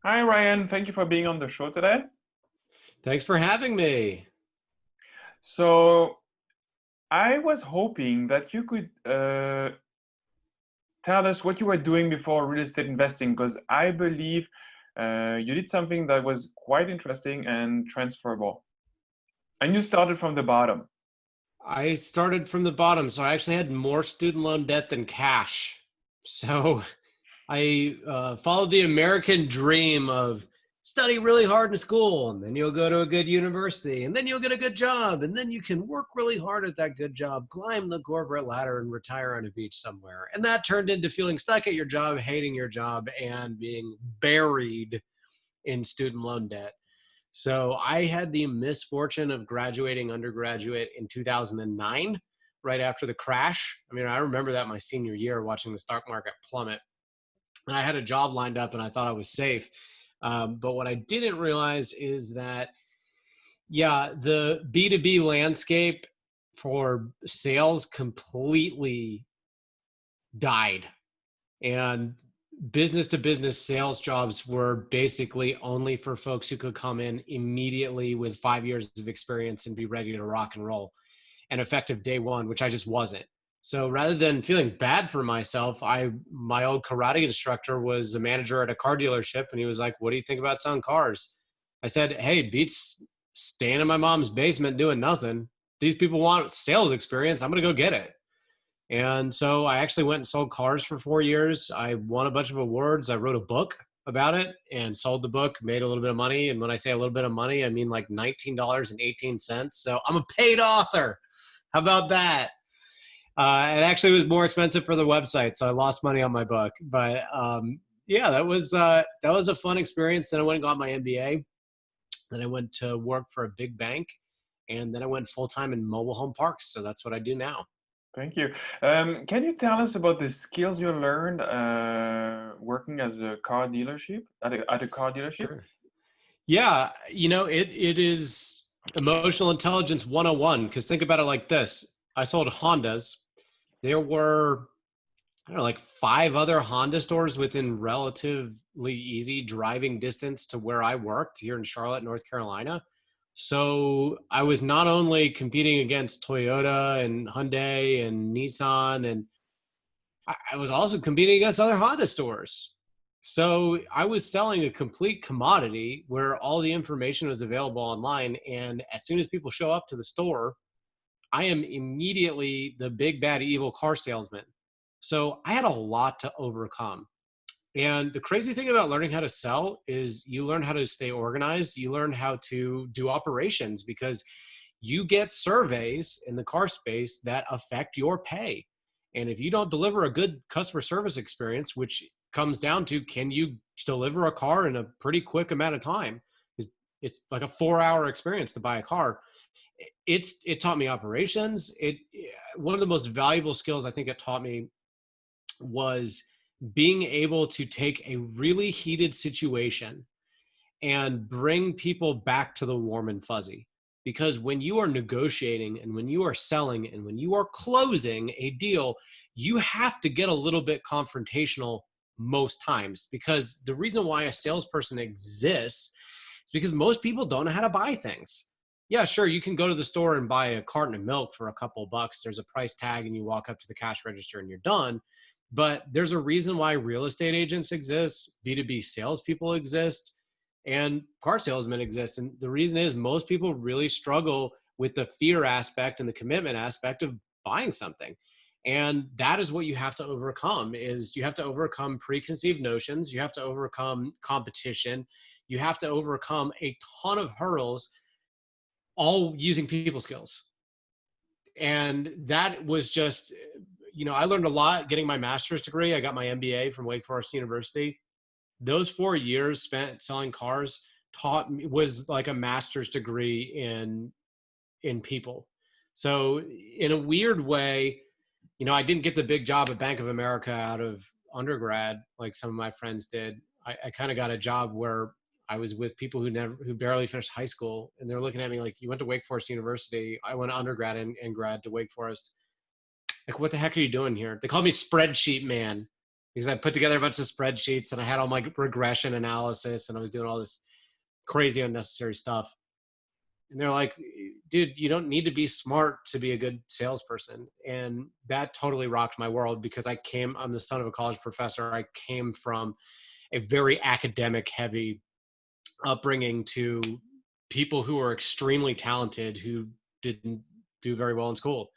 Hi, Ryan. Thank you for being on the show today. Thanks for having me. So, I was hoping that you could tell us what you were doing before real estate investing, because I believe you did something that was quite interesting and transferable. And you started from the bottom. I started from the bottom, so I actually had more student loan debt than cash. So I followed the American dream of study really hard in school, and then you'll go to a good university, and then you'll get a good job, and then you can work really hard at that good job, climb the corporate ladder, and retire on a beach somewhere. And that turned into feeling stuck at your job, hating your job, and being buried in student loan debt. So I had the misfortune of graduating undergraduate in 2009, right after the crash. I mean, I remember that my senior year watching the stock market plummet. And I had a job lined up and I thought I was safe. But what I didn't realize is that, yeah, the B2B landscape for sales completely died. And business to business sales jobs were basically only for folks who could come in immediately with 5 years of experience and be ready to rock and roll and effective day one, which I just wasn't. So rather than feeling bad for myself, my old karate instructor was a manager at a car dealership, and he was like, "What do you think about selling cars?" I said, "Hey, beats staying in my mom's basement doing nothing. These people want sales experience. I'm gonna go get it." And so I actually went and sold cars for 4 years. I won a bunch of awards. I wrote a book about it and sold the book, made a little bit of money. And when I say a little bit of money, I mean like $19.18. So I'm a paid author. How about that? It actually was more expensive for the website, so I lost money on my book. But yeah, that was a fun experience. Then I went and got my MBA. Then I went to work for a big bank, and then I went full time in mobile home parks. So that's what I do now. Thank you. Can you tell us about the skills you learned working as a car dealership at a car dealership? Sure. Yeah, it is emotional intelligence 101, because think about it like this. I sold Hondas. There were, I don't know, like five other Honda stores within relatively easy driving distance to where I worked here in Charlotte, North Carolina. So I was not only competing against Toyota and Hyundai and Nissan, and I was also competing against other Honda stores. So I was selling a complete commodity where all the information was available online. And as soon as people show up to the store, I am immediately the big bad evil car salesman. So I had a lot to overcome. And the crazy thing about learning how to sell is you learn how to stay organized. You learn how to do operations, because you get surveys in the car space that affect your pay. And if you don't deliver a good customer service experience, which comes down to, can you deliver a car in a pretty quick amount of time? It's like a 4-hour experience to buy a car. It taught me operations. It One of the most valuable skills I think it taught me was being able to take a really heated situation and bring people back to the warm and fuzzy. Because when you are negotiating and when you are selling and when you are closing a deal, you have to get a little bit confrontational most times. Because the reason why a salesperson exists is because most people don't know how to buy things. Yeah, sure, you can go to the store and buy a carton of milk for a couple of bucks. There's a price tag and you walk up to the cash register and you're done. But there's a reason why real estate agents exist, B2B salespeople exist, and car salesmen exist. And the reason is most people really struggle with the fear aspect and the commitment aspect of buying something. And that is what you have to overcome. Is you have to overcome preconceived notions, you have to overcome competition, you have to overcome a ton of hurdles, all using people skills. And that was just, I learned a lot getting my master's degree. I got my MBA from Wake Forest University. Those 4 years spent selling cars taught me, was like a master's degree in people. So in a weird way, I didn't get the big job at Bank of America out of undergrad like some of my friends did. I kind of got a job where I was with people who barely finished high school, and they're looking at me like, "You went to Wake Forest University." I went to undergrad and grad to Wake Forest. Like, what the heck are you doing here? They called me spreadsheet man. because I put together a bunch of spreadsheets and I had all my regression analysis and I was doing all this crazy unnecessary stuff. And they're like, dude, you don't need to be smart to be a good salesperson. And that totally rocked my world because I'm the son of a college professor. I came from a very academic heavy upbringing to people who are extremely talented who didn't do very well in school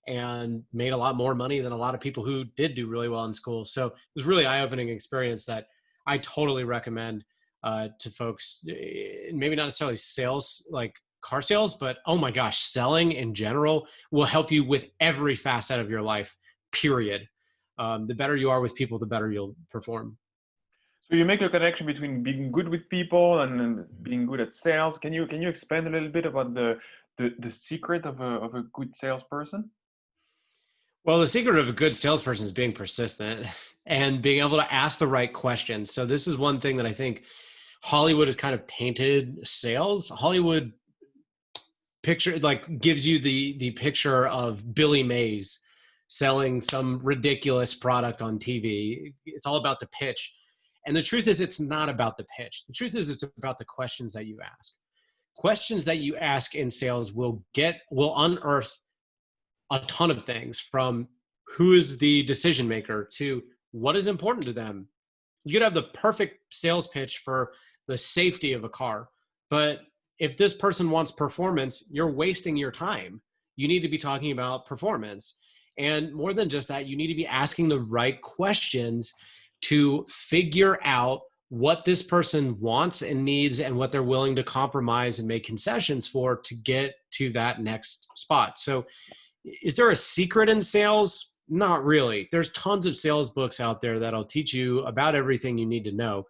and made a lot more money than a lot of people who did do really well in school. So it was really eye-opening experience that I totally recommend to folks. Maybe not necessarily sales, like car sales, but oh my gosh, selling in general will help you with every facet of your life, period. The better you are with people, the better you'll perform. So you make a connection between being good with people and being good at sales. Can you expand a little bit about the secret of a good salesperson? Well, the secret of a good salesperson is being persistent and being able to ask the right questions. So this is one thing that I think Hollywood has kind of tainted sales. Hollywood gives you the picture of Billy Mays selling some ridiculous product on TV. It's all about the pitch. And the truth is it's not about the pitch. The truth is it's about the questions that you ask. Questions that you ask in sales will unearth a ton of things, from who is the decision maker to what is important to them. You could have the perfect sales pitch for the safety of a car, but if this person wants performance, you're wasting your time. You need to be talking about performance. And more than just that, you need to be asking the right questions to figure out what this person wants and needs and what they're willing to compromise and make concessions for to get to that next spot. So is there a secret in sales? Not really. There's tons of sales books out there that'll teach you about everything you need to know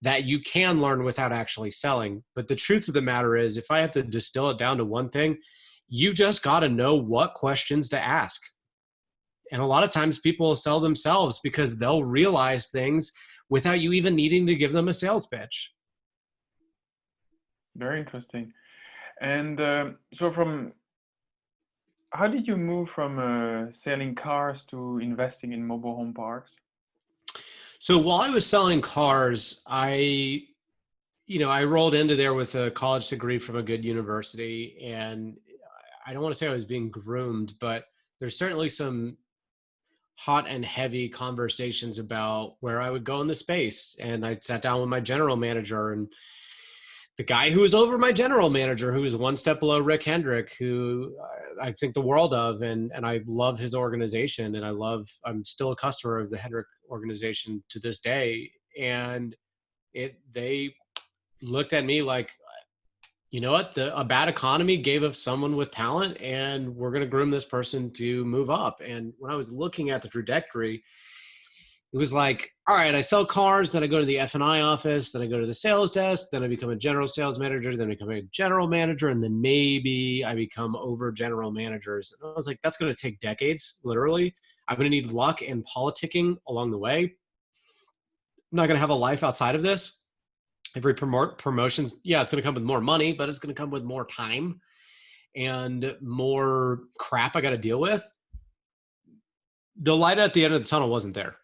that you can learn without actually selling. But the truth of the matter is, if I have to distill it down to one thing, you just got to know what questions to ask. And a lot of times people will sell themselves because they'll realize things without you even needing to give them a sales pitch. Very interesting. And how did you move from selling cars to investing in mobile home parks? So while I was selling cars, I rolled into there with a college degree from a good university. And I don't want to say I was being groomed, but there's certainly some hot and heavy conversations about where I would go in the space. And I sat down with my general manager, and the guy who was over my general manager, who was one step below Rick Hendrick, who I think the world of, and I love his organization, and I'm still a customer of the Hendrick organization to this day. And they looked at me like, you know what, a bad economy gave us someone with talent, and we're going to groom this person to move up. And when I was looking at the trajectory, it was like, all right, I sell cars, then I go to the F&I office, then I go to the sales desk, then I become a general sales manager, then I become a general manager, and then maybe I become over general managers. And I was like, that's going to take decades, literally. I'm going to need luck and politicking along the way. I'm not going to have a life outside of this. Every promotions, yeah, it's going to come with more money, but it's going to come with more time and more crap I got to deal with. The light at the end of the tunnel wasn't there.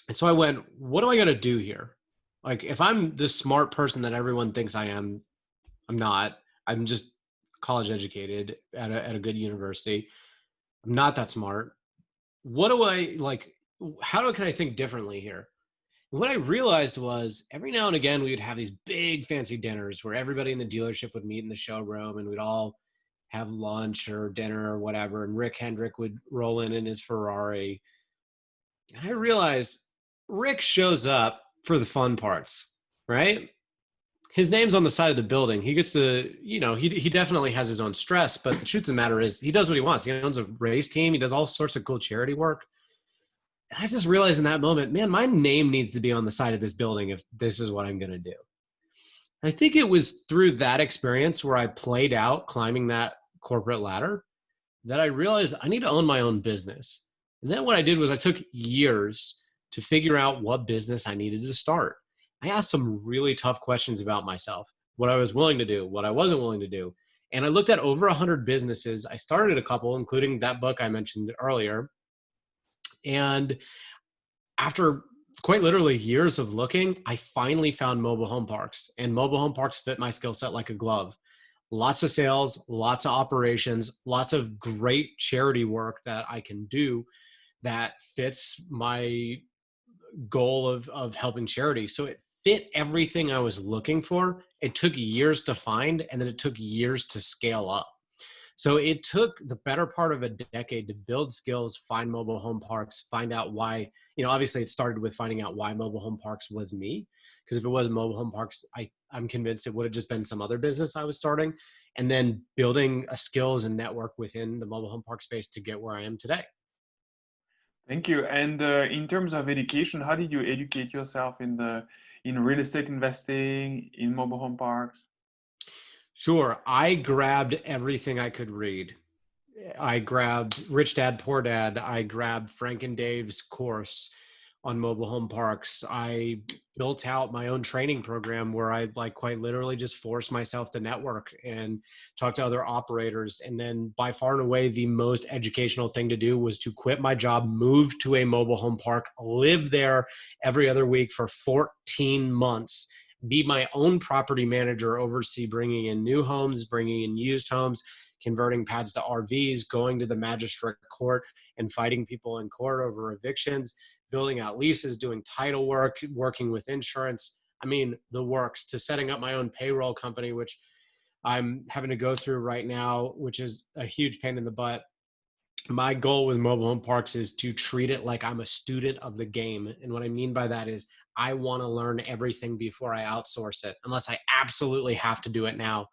And so I went, what do I got to do here? Like, if I'm this smart person that everyone thinks I am, I'm not. I'm just college educated at a good university. I'm not that smart. What do I like? Can I think differently here? And what I realized was every now and again, we would have these big fancy dinners where everybody in the dealership would meet in the showroom, and we'd all have lunch or dinner or whatever. And Rick Hendrick would roll in his Ferrari. And I realized Rick shows up for the fun parts, right? His name's on the side of the building. He gets to, he definitely has his own stress, but the truth of the matter is he does what he wants. He owns a race team. He does all sorts of cool charity work. And I just realized in that moment, man, my name needs to be on the side of this building if this is what I'm going to do. And I think it was through that experience where I played out climbing that corporate ladder that I realized I need to own my own business. And then what I did was I took years to figure out what business I needed to start. I asked some really tough questions about myself, what I was willing to do, what I wasn't willing to do. And I looked at over 100 businesses. I started a couple, including that book I mentioned earlier. And after quite literally years of looking, I finally found mobile home parks, and mobile home parks fit my skill set like a glove. Lots of sales, lots of operations, lots of great charity work that I can do that fits my goal of helping charity. So it fit everything I was looking for. It took years to find, and then it took years to scale up. So it took the better part of a decade to build skills, find mobile home parks, find out why, obviously it started with finding out why mobile home parks was me. Because if it was mobile home parks, I'm convinced it would have just been some other business I was starting. And then building a skills and network within the mobile home park space to get where I am today. Thank you. And in terms of education, how did you educate yourself in real estate investing, in mobile home parks? Sure. I grabbed everything I could read. I grabbed Rich Dad, Poor Dad. I grabbed Frank and Dave's course on mobile home parks. I built out my own training program where I quite literally just forced myself to network and talk to other operators. And then by far and away, the most educational thing to do was to quit my job, move to a mobile home park, live there every other week for 14 months, be my own property manager, oversee bringing in new homes, bringing in used homes, converting pads to RVs, going to the magistrate court and fighting people in court over evictions, building out leases, doing title work, working with insurance. I mean, the works, to setting up my own payroll company, which I'm having to go through right now, which is a huge pain in the butt. My goal with mobile home parks is to treat it like I'm a student of the game. And what I mean by that is I want to learn everything before I outsource it, unless I absolutely have to do it now.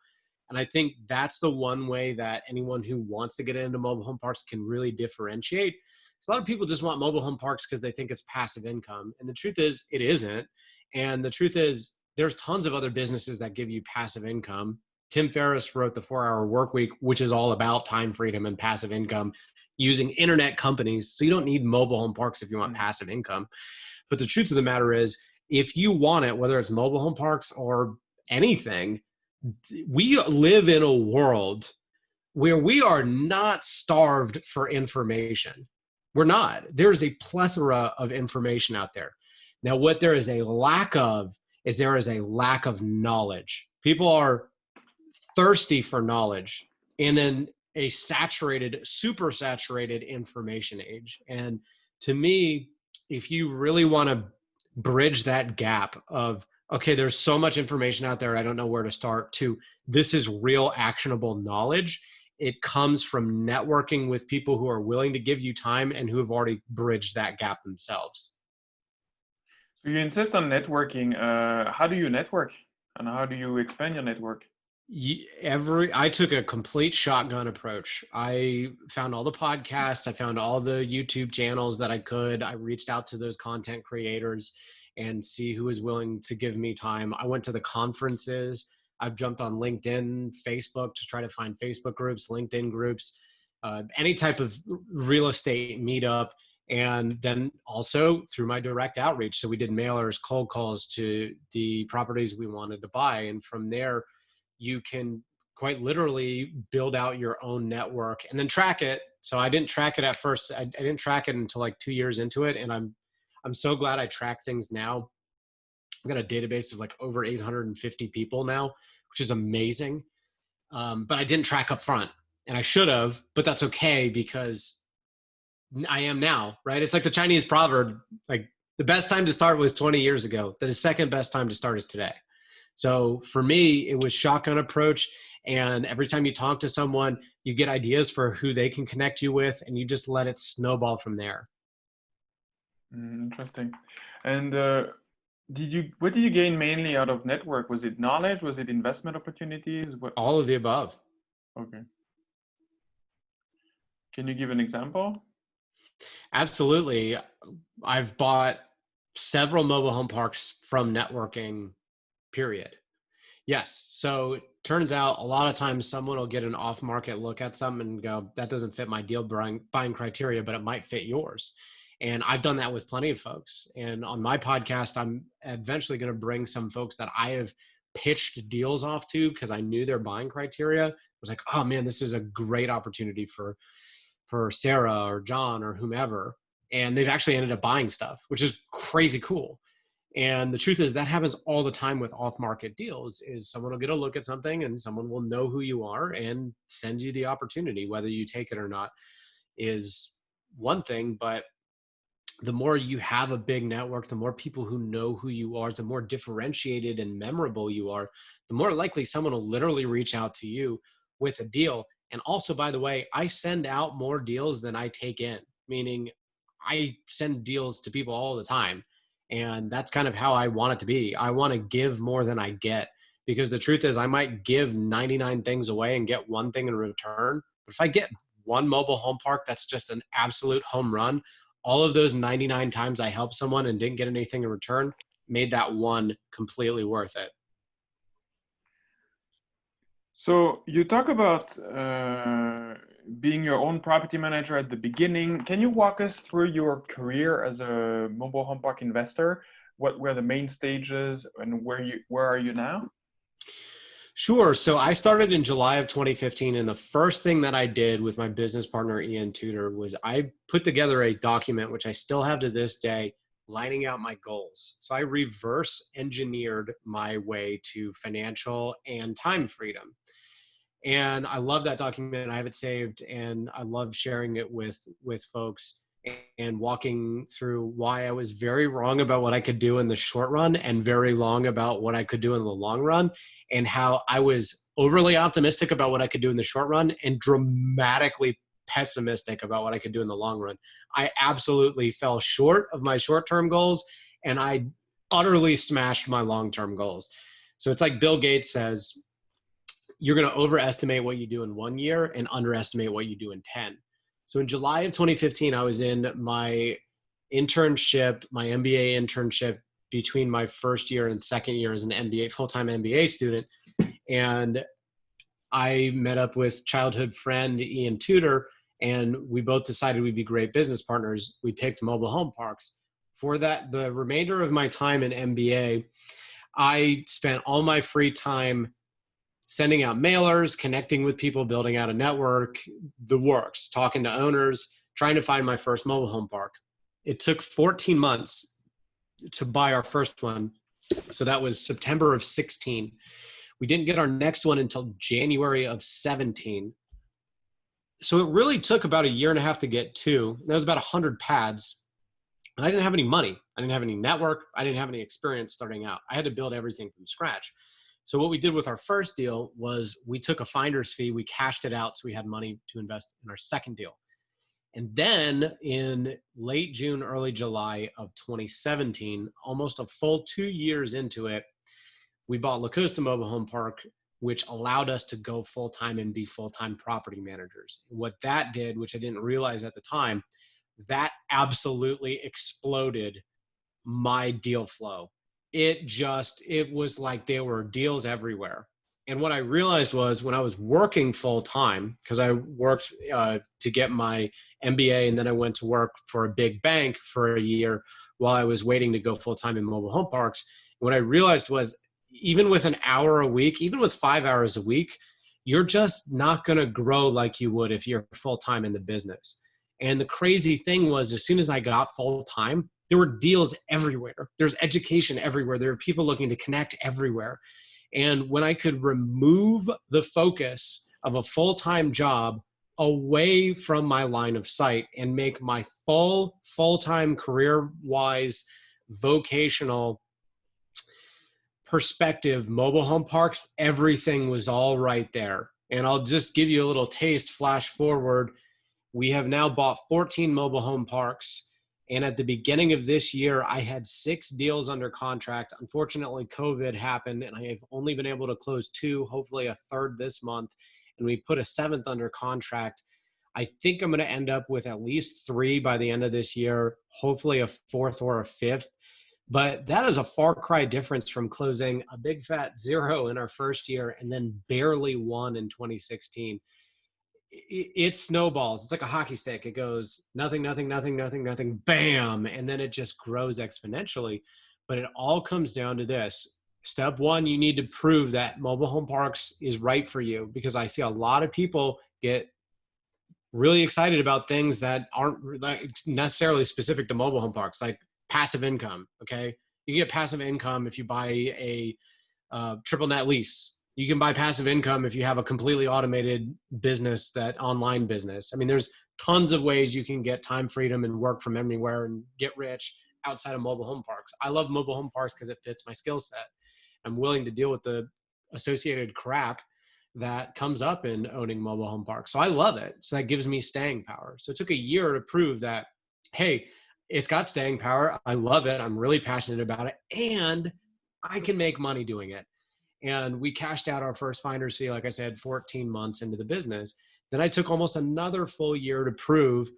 And I think that's the one way that anyone who wants to get into mobile home parks can really differentiate. So a lot of people just want mobile home parks because they think it's passive income. And the truth is, it isn't. And the truth is, there's tons of other businesses that give you passive income. Tim Ferriss wrote The 4-Hour Workweek, which is all about time freedom and passive income using internet companies. So you don't need mobile home parks if you want passive income. But the truth of the matter is, if you want it, whether it's mobile home parks or anything, we live in a world where we are not starved for information. We're not. There's a plethora of information out there. Now, what there is a lack of is there is a lack of knowledge. People are thirsty for knowledge in a saturated, super saturated information age. And to me, if you really want to bridge that gap of, okay, there's so much information out there, I don't know where to start, to this is real actionable knowledge, it comes from networking with people who are willing to give you time and who have already bridged that gap themselves. So you insist on networking. How do you network, and how do you expand your network? I took a complete shotgun approach. I found all the podcasts, I found all the YouTube channels that I could. I reached out to those content creators and see who was willing to give me time. I went to the conferences. I've jumped on LinkedIn, Facebook to try to find Facebook groups, LinkedIn groups, any type of real estate meetup. And then also through my direct outreach. So we did mailers, cold calls to the properties we wanted to buy. And from there, you can quite literally build out your own network and then track it. So I didn't track it at first. I didn't track it until like 2 years into it. And I'm so glad I track things now. I've got a database of like over 850 people now, which is amazing. But I didn't track up front, and I should have, but that's okay because I am now, right? It's like the Chinese proverb, like the best time to start was 20 years ago. The second best time to start is today. So for me, it was shotgun approach. And every time you talk to someone, you get ideas for who they can connect you with, and you just let it snowball from there. Interesting. And what did you gain mainly out of network? Was it knowledge? Was it investment opportunities? What? All of the above. Okay. Can you give an example? Absolutely. I've bought several mobile home parks from networking, period. Yes. So it turns out a lot of times someone will get an off-market look at something and go, that doesn't fit my deal buying criteria, but it might fit yours. And I've done that with plenty of folks. And on my podcast, I'm eventually going to bring some folks that I have pitched deals off to because I knew their buying criteria. I was like, oh man, this is a great opportunity for Sarah or John or whomever. and they've actually ended up buying stuff, which is crazy cool. And the truth is that happens all the time with off-market deals. Is someone will get a look at something and someone will know who you are and send you the opportunity. Whether you take it or not is one thing, but the more you have a big network, the more people who know who you are, the more differentiated and memorable you are, the more likely someone will literally reach out to you with a deal. And also, by the way, I send out more deals than I take in, meaning I send deals to people all the time. And that's kind of how I want it to be. I want to give more than I get, because the truth is I might give 99 things away and get one thing in return. But if I get one mobile home park that's just an absolute home run, all of those 99 times I helped someone and didn't get anything in return made that one completely worth it. So you talk about being your own property manager at the beginning. Can you walk us through your career as a mobile home park investor? What were the main stages and where are you now? Sure. So I started in July of 2015, and the first thing that I did with my business partner, Ian Tudor, was I put together a document, which I still have to this day, lining out my goals. So I reverse engineered my way to financial and time freedom. And I love that document. I have it saved, and I love sharing it with folks and walking through why I was very wrong about what I could do in the short run and very wrong about what I could do in the long run, and how I was overly optimistic about what I could do in the short run and dramatically pessimistic about what I could do in the long run. I absolutely fell short of my short-term goals, and I utterly smashed my long-term goals. So it's like Bill Gates says, you're going to overestimate what you do in 1 year and underestimate what you do in 10. So in July of 2015, I was in my internship, my MBA internship, between my first year and second year as an MBA, full-time MBA student. And I met up with childhood friend Ian Tudor, and we both decided we'd be great business partners. We picked mobile home parks. For that, the remainder of my time in MBA, I spent all my free time sending out mailers, connecting with people, building out a network, the works, talking to owners, trying to find my first mobile home park. It took 14 months to buy our first one. So that was September of 16. We didn't get our next one until January of 17. So it really took about a year and a half to get two. That was about 100 pads. And I didn't have any money. I didn't have any network. I didn't have any experience starting out. I had to build everything from scratch. So what we did with our first deal was we took a finder's fee, we cashed it out so we had money to invest in our second deal. And then in late June, early July of 2017, almost a full 2 years into it, we bought La Costa Mobile Home Park, which allowed us to go full-time and be full-time property managers. What that did, which I didn't realize at the time, that absolutely exploded my deal flow. It was like there were deals everywhere. And what I realized was when I was working full time, because I worked to get my MBA, and then I went to work for a big bank for a year while I was waiting to go full time in mobile home parks. What I realized was even with an hour a week, even with 5 hours a week, you're just not going to grow like you would if you're full time in the business. And the crazy thing was, as soon as I got full time, there were deals everywhere. There's education everywhere. There are people looking to connect everywhere. And when I could remove the focus of a full-time job away from my line of sight and make my full-time career-wise vocational perspective mobile home parks, everything was all right there. And I'll just give you a little taste, flash forward. We have now bought 14 mobile home parks. And at the beginning of this year, I had 6 deals under contract. Unfortunately, COVID happened, and I have only been able to close 2, hopefully a third this month. And we put a 7th under contract. I think I'm going to end up with at least 3 by the end of this year, hopefully a 4th or a 5th. But that is a far cry difference from closing a big fat 0 in our first year and then barely 1 in 2016. It snowballs. It's like a hockey stick. It goes nothing, nothing, nothing, nothing, nothing, bam. And then it just grows exponentially. But it all comes down to this. Step 1, you need to prove that mobile home parks is right for you, because I see a lot of people get really excited about things that aren't like necessarily specific to mobile home parks, like passive income. Okay. You get passive income if you buy a triple net lease. You can buy passive income if you have a completely automated business, that online business. I mean, there's tons of ways you can get time freedom and work from anywhere and get rich outside of mobile home parks. I love mobile home parks because it fits my skill set. I'm willing to deal with the associated crap that comes up in owning mobile home parks. So I love it. So that gives me staying power. So it took a year to prove that, hey, it's got staying power. I love it. I'm really passionate about it. And I can make money doing it. And we cashed out our first finder's fee, like I said, 14 months into the business. Then I took almost another full year to prove,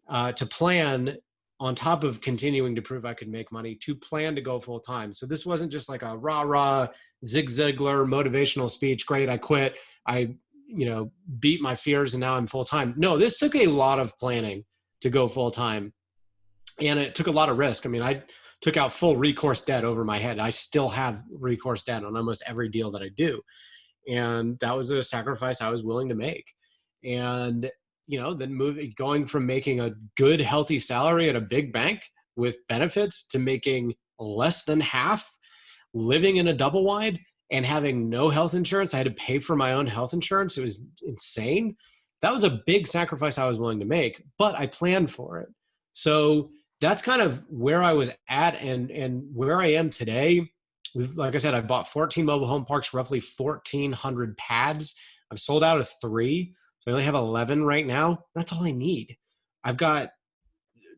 to plan, on top of continuing to prove I could make money, to plan to go full time. So this wasn't just like a rah-rah Zig Ziglar motivational speech. Great, I quit. I, beat my fears and now I'm full time. No, this took a lot of planning to go full time. And it took a lot of risk. I mean, I took out full recourse debt over my head. I still have recourse debt on almost every deal that I do. And that was a sacrifice I was willing to make. And, then going from making a good, healthy salary at a big bank with benefits to making less than half, living in a double wide and having no health insurance. I had to pay for my own health insurance. It was insane. That was a big sacrifice I was willing to make, but I planned for it. So that's kind of where I was at and where I am today. Like I said, I've bought 14 mobile home parks, roughly 1,400 pads. I've sold out of 3. So I only have 11 right now. That's all I need. I've got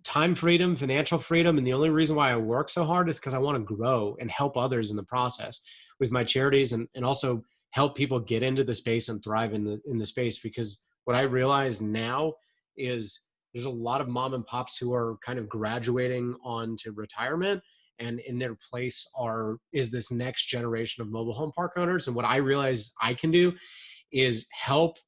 time freedom, financial freedom. And the only reason why I work so hard is because I want to grow and help others in the process with my charities, and also help people get into the space and thrive in the space. Because what I realize now is there's a lot of mom and pops who are kind of graduating on to retirement, and in their place is this next generation of mobile home park owners. And what I realize I can do is help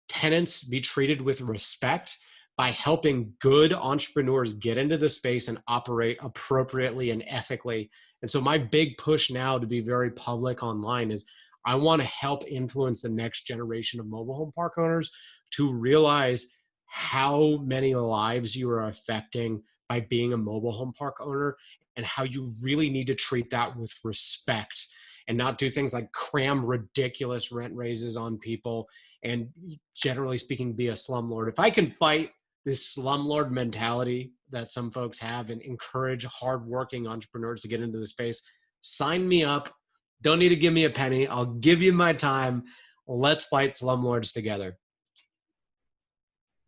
tenants be treated with respect by helping good entrepreneurs get into the space and operate appropriately and ethically. And so my big push now to be very public online is I want to help influence the next generation of mobile home park owners to realize how many lives you are affecting by being a mobile home park owner, and how you really need to treat that with respect and not do things like cram ridiculous rent raises on people and, generally speaking, be a slumlord. If I can fight this slumlord mentality that some folks have and encourage hardworking entrepreneurs to get into the space, sign me up. Don't need to give me a penny. I'll give you my time. Let's fight slumlords together.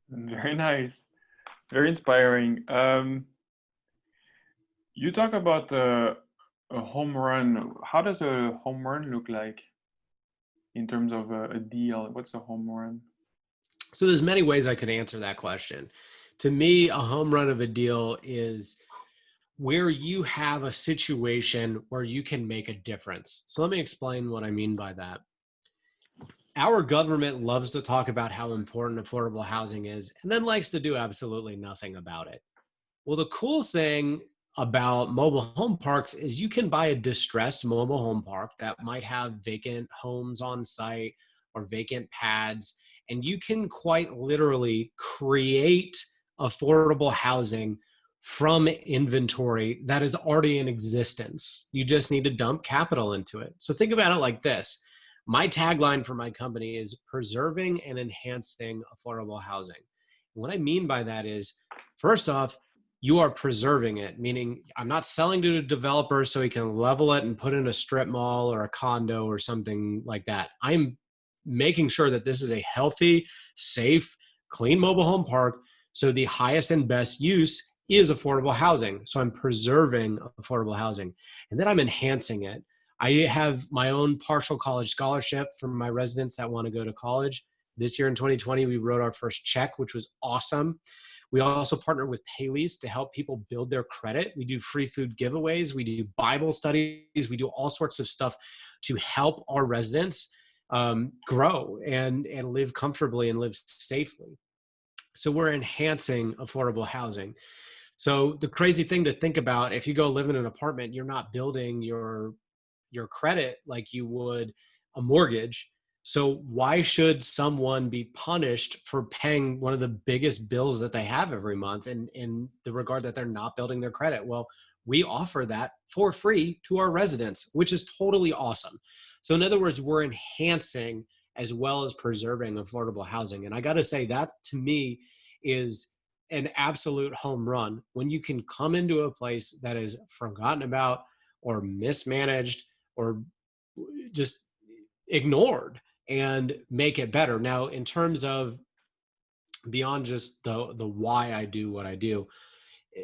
Very nice. Very inspiring. You talk about a home run. How does a home run look like in terms of a deal? What's a home run? So there's many ways I could answer that question. To me, a home run of a deal is where you have a situation where you can make a difference. So let me explain what I mean by that. Our government loves to talk about how important affordable housing is, and then likes to do absolutely nothing about it. Well, the cool thing about mobile home parks is you can buy a distressed mobile home park that might have vacant homes on site or vacant pads, and you can quite literally create affordable housing from inventory that is already in existence. You just need to dump capital into it. So think about it like this. My tagline for my company is preserving and enhancing affordable housing. And what I mean by that is, first off, you are preserving it, meaning I'm not selling to a developer so he can level it and put in a strip mall or a condo or something like that. I'm making sure that this is a healthy, safe, clean mobile home park. So the highest and best use is affordable housing. So I'm preserving affordable housing, and then I'm enhancing it. I have my own partial college scholarship for my residents that want to go to college. This year in 2020, we wrote our first check, which was awesome. We also partner with Paylease to help people build their credit. We do free food giveaways. We do Bible studies. We do all sorts of stuff to help our residents grow and live comfortably and live safely. So we're enhancing affordable housing. So the crazy thing to think about, if you go live in an apartment, you're not building your credit like you would a mortgage. So why should someone be punished for paying one of the biggest bills that they have every month in the regard that they're not building their credit? Well, we offer that for free to our residents, which is totally awesome. So in other words, we're enhancing as well as preserving affordable housing. And I got to say that to me is an absolute home run when you can come into a place that is forgotten about or mismanaged or just ignored and make it better. Now, in terms of beyond just the why I do what I do,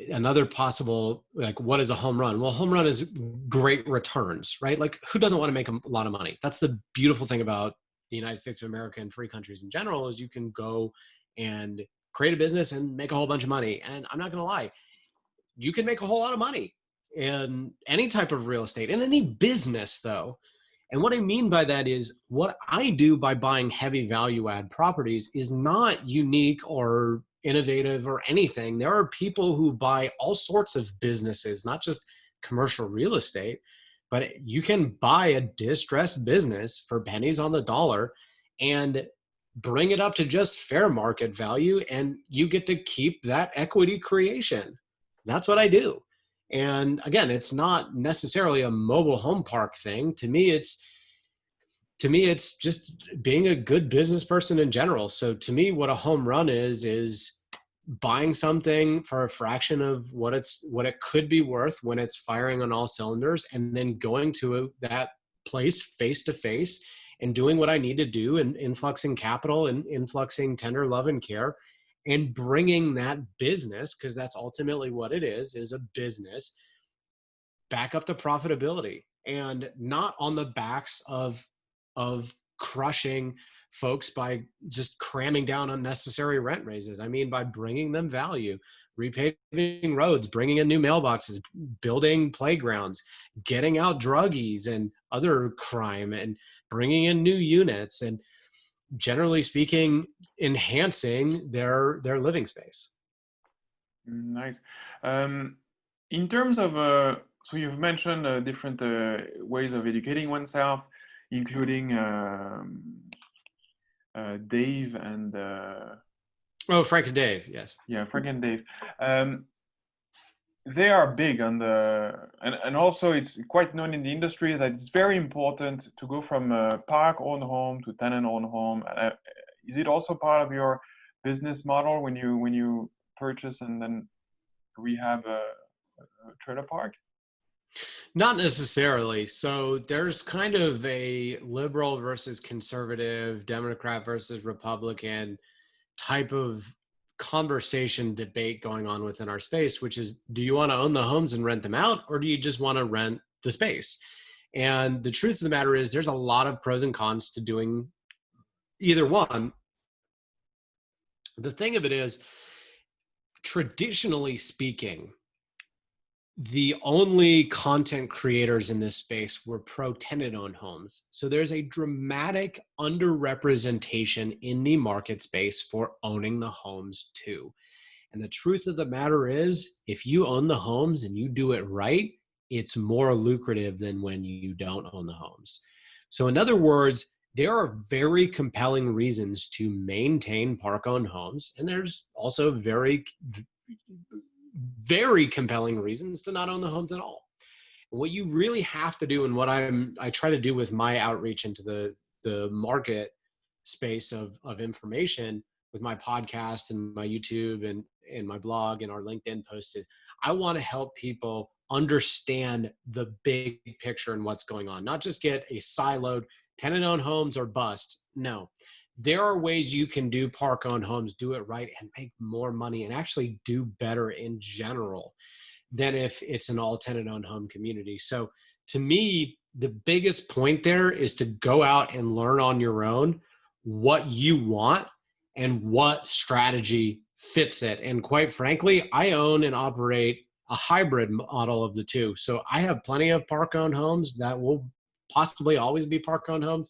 another possible, like, what is a home run? Well, home run is great returns, right? Like, who doesn't want to make a lot of money? That's the beautiful thing about the United States of America and free countries in general, is you can go and create a business and make a whole bunch of money. And I'm not going to lie, you can make a whole lot of money in any type of real estate, in any business though. And what I mean by that is what I do by buying heavy value add properties is not unique or innovative or anything. There are people who buy all sorts of businesses, not just commercial real estate, but you can buy a distressed business for pennies on the dollar and bring it up to just fair market value, and you get to keep that equity creation. That's what I do. And again, it's not necessarily a mobile home park thing. To me, it's just being a good business person in general. So to me, what a home run is buying something for a fraction of what it could be worth when it's firing on all cylinders, and then going to that place face to face and doing what I need to do, and influxing capital and influxing tender love and care, and bringing that business, because that's ultimately what it is a business, back up to profitability, and not on the backs of crushing folks by just cramming down unnecessary rent raises. I mean, by bringing them value, repaving roads, bringing in new mailboxes, building playgrounds, getting out druggies and other crime, and bringing in new units, and generally speaking, enhancing their living space. Nice. In terms of, so you've mentioned different ways of educating oneself, including Dave and Frank and Dave, yes. Yeah, Frank and Dave. They are big on and also it's quite known in the industry that it's very important to go from a park-owned home to tenant-owned home. Is it also part of your business model when you purchase and then rehab a trailer park? Not necessarily. So there's kind of a liberal versus conservative, Democrat versus Republican type of conversation debate going on within our space, which is, do you want to own the homes and rent them out, or do you just want to rent the space? And the truth of the matter is there's a lot of pros and cons to doing either one. The thing of it is, traditionally speaking, the only content creators in this space were pro-tenant-owned homes. So there's a dramatic underrepresentation in the market space for owning the homes too. And the truth of the matter is, if you own the homes and you do it right, it's more lucrative than when you don't own the homes. So in other words, there are very compelling reasons to maintain park-owned homes. And there's also very compelling reasons to not own the homes at all. And what you really have to do, and what I try to do with my outreach into the market space of information with my podcast and my YouTube and my blog and our LinkedIn post, is I want to help people understand the big picture and what's going on, not just get a siloed tenant-owned homes or bust. No. There are ways you can do park-owned homes, do it right, and make more money and actually do better in general than if it's an all tenant-owned home community. So to me, the biggest point there is to go out and learn on your own what you want and what strategy fits it. And quite frankly, I own and operate a hybrid model of the two. So I have plenty of park-owned homes that will possibly always be park-owned homes.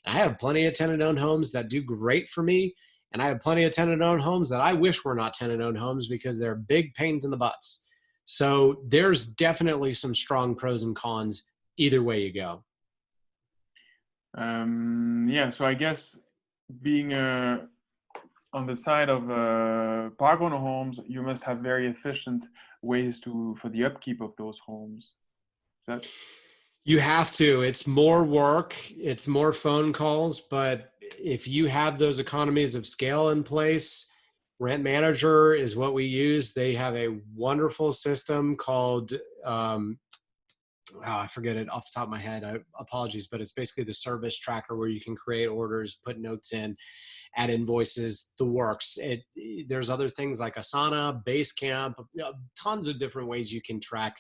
I have plenty of tenant-owned homes that do great for me, and I have plenty of tenant-owned homes that I wish were not tenant-owned homes because they're big pains in the butts. So there's definitely some strong pros and cons either way you go. Yeah, so I guess being on the side of park owner homes, you must have very efficient ways for the upkeep of those homes. Is that? You have to. It's more work, it's more phone calls, but if you have those economies of scale in place, Rent Manager is what we use. They have a wonderful system called I forget it off the top of my head. Apologies, but it's basically the service tracker where you can create orders, put notes in, add invoices, the works. There's other things like Asana, Basecamp, tons of different ways you can track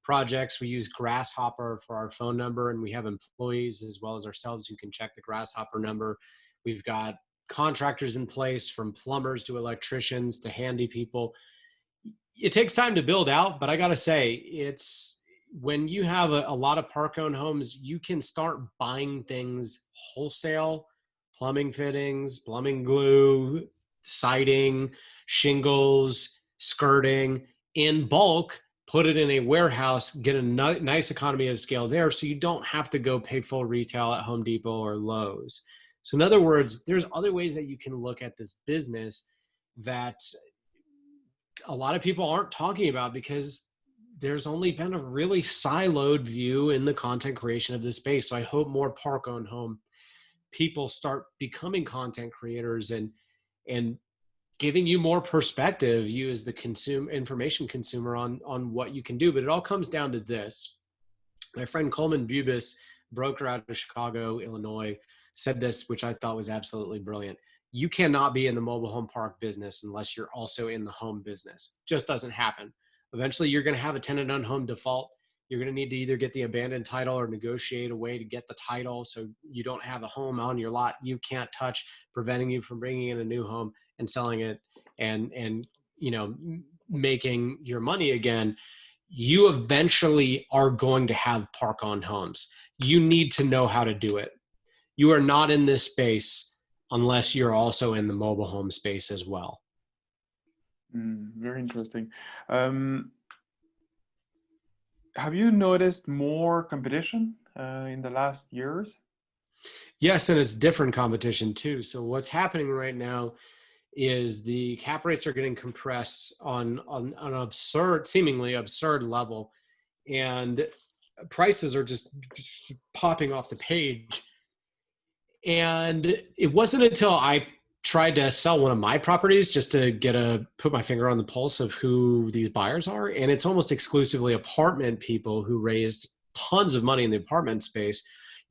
projects. We use Grasshopper for our phone number, and we have employees as well as ourselves who can check the Grasshopper number. We've got contractors in place, from plumbers to electricians to handy people. It takes time to build out, but I got to say, it's when you have a lot of park owned homes, you can start buying things wholesale: plumbing fittings, plumbing glue, siding, shingles, skirting in bulk, put it in a warehouse, get a nice economy of scale there, so you don't have to go pay full retail at Home Depot or Lowe's. So in other words, there's other ways that you can look at this business that a lot of people aren't talking about, because there's only been a really siloed view in the content creation of this space. So I hope more park owned home people start becoming content creators and giving you more perspective, you as the information consumer, on what you can do. But it all comes down to this. My friend Coleman Bubis, broker out of Chicago, Illinois, said this, which I thought was absolutely brilliant. You cannot be in the mobile home park business unless you're also in the home business. Just doesn't happen. Eventually, you're going to have a tenant on home default. You're going to need to either get the abandoned title or negotiate a way to get the title so you don't have a home on your lot you can't touch, preventing you from bringing in a new home and selling it and making your money again. You eventually are going to have park on homes. You need to know how to do it. You are not in this space unless you're also in the mobile home space as well. Very interesting. Have you noticed more competition in the last years? Yes, and it's different competition too. So what's happening right now is the cap rates are getting compressed on an absurd, seemingly absurd level, and prices are just popping off the page. And it wasn't until I tried to sell one of my properties just to put my finger on the pulse of who these buyers are. And it's almost exclusively apartment people who raised tons of money in the apartment space,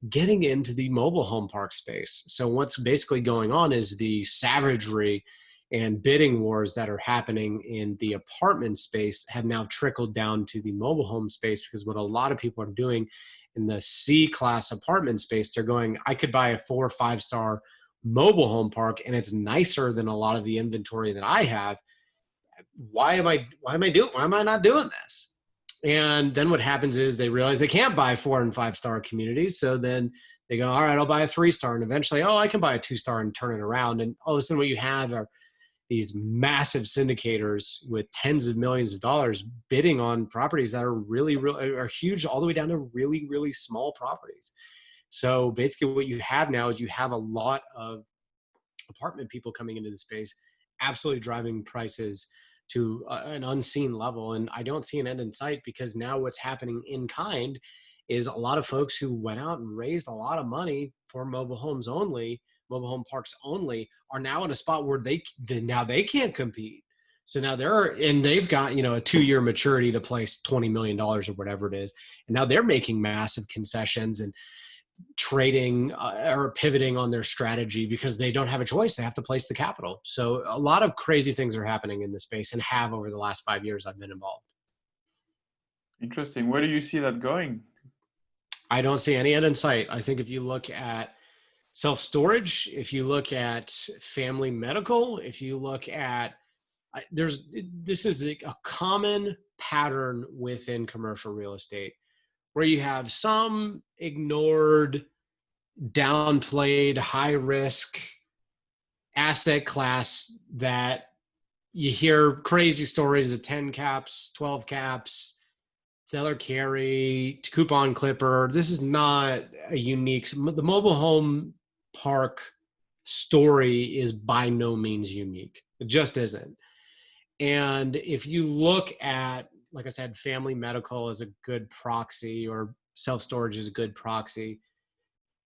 getting into the mobile home park space. So what's basically going on is the savagery and bidding wars that are happening in the apartment space have now trickled down to the mobile home space, because what a lot of people are doing in the C-class apartment space, they're going, I could buy a 4 or 5-star mobile home park and it's nicer than a lot of the inventory that I have. Why am I not doing this? And then what happens is they realize they can't buy 4 and 5-star communities. So then they go, all right, I'll buy a 3-star. And eventually, I can buy a 2-star and turn it around. And all of a sudden what you have are these massive syndicators with tens of millions of dollars bidding on properties that are really are huge, all the way down to really, really small properties. So basically what you have now is you have a lot of apartment people coming into the space, absolutely driving prices to an unseen level. And I don't see an end in sight, because now what's happening in kind is a lot of folks who went out and raised a lot of money for mobile home parks only, are now in a spot where they can't compete. So now they've got, a 2-year maturity to place $20 million or whatever it is. And now they're making massive concessions and trading or pivoting on their strategy because they don't have a choice. They have to place the capital. So a lot of crazy things are happening in the space, and have over the last 5 years I've been involved. Interesting. Where do you see that going? I don't see any end in sight. I think if you look at self-storage, if you look at family medical, if you look at, this is a common pattern within commercial real estate, where you have some ignored, downplayed, high risk asset class that you hear crazy stories of 10 caps, 12 caps, seller carry, coupon clipper. This is not a unique, the mobile home park story is by no means unique. It just isn't. And if you look at, like I said, family medical is a good proxy, or self-storage is a good proxy.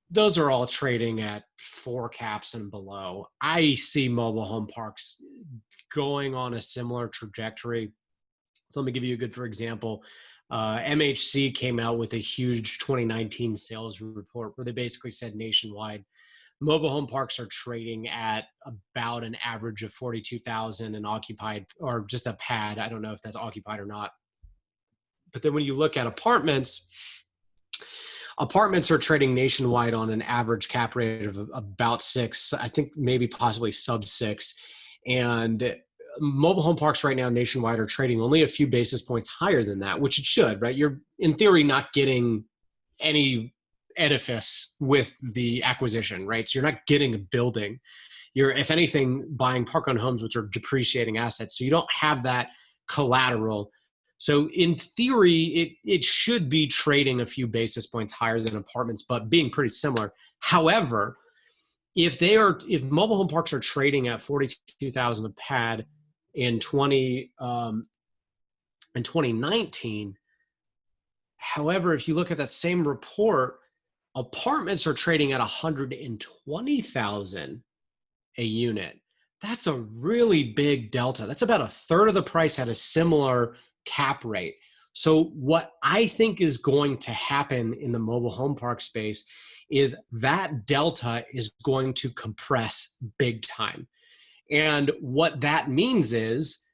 Those are all trading at 4 caps and below. I see mobile home parks going on a similar trajectory. So let me give you a good, for example, MHC came out with a huge 2019 sales report where they basically said nationwide, mobile home parks are trading at about an average of 42,000 and occupied, or just a pad. I don't know if that's occupied or not. But then when you look at apartments are trading nationwide on an average cap rate of about 6, I think maybe possibly sub 6. And mobile home parks right now nationwide are trading only a few basis points higher than that, which it should, right? You're in theory not getting any edifice with the acquisition, right? So you're not getting a building. You're, if anything, buying park-owned homes, which are depreciating assets. So you don't have that collateral. So in theory, it should be trading a few basis points higher than apartments, but being pretty similar. However, if mobile home parks are trading at 42,000 a pad in 2019, however, if you look at that same report, apartments are trading at 120,000 a unit. That's a really big delta. That's about a third of the price at a similar cap rate. So what I think is going to happen in the mobile home park space is that delta is going to compress big time. And what that means is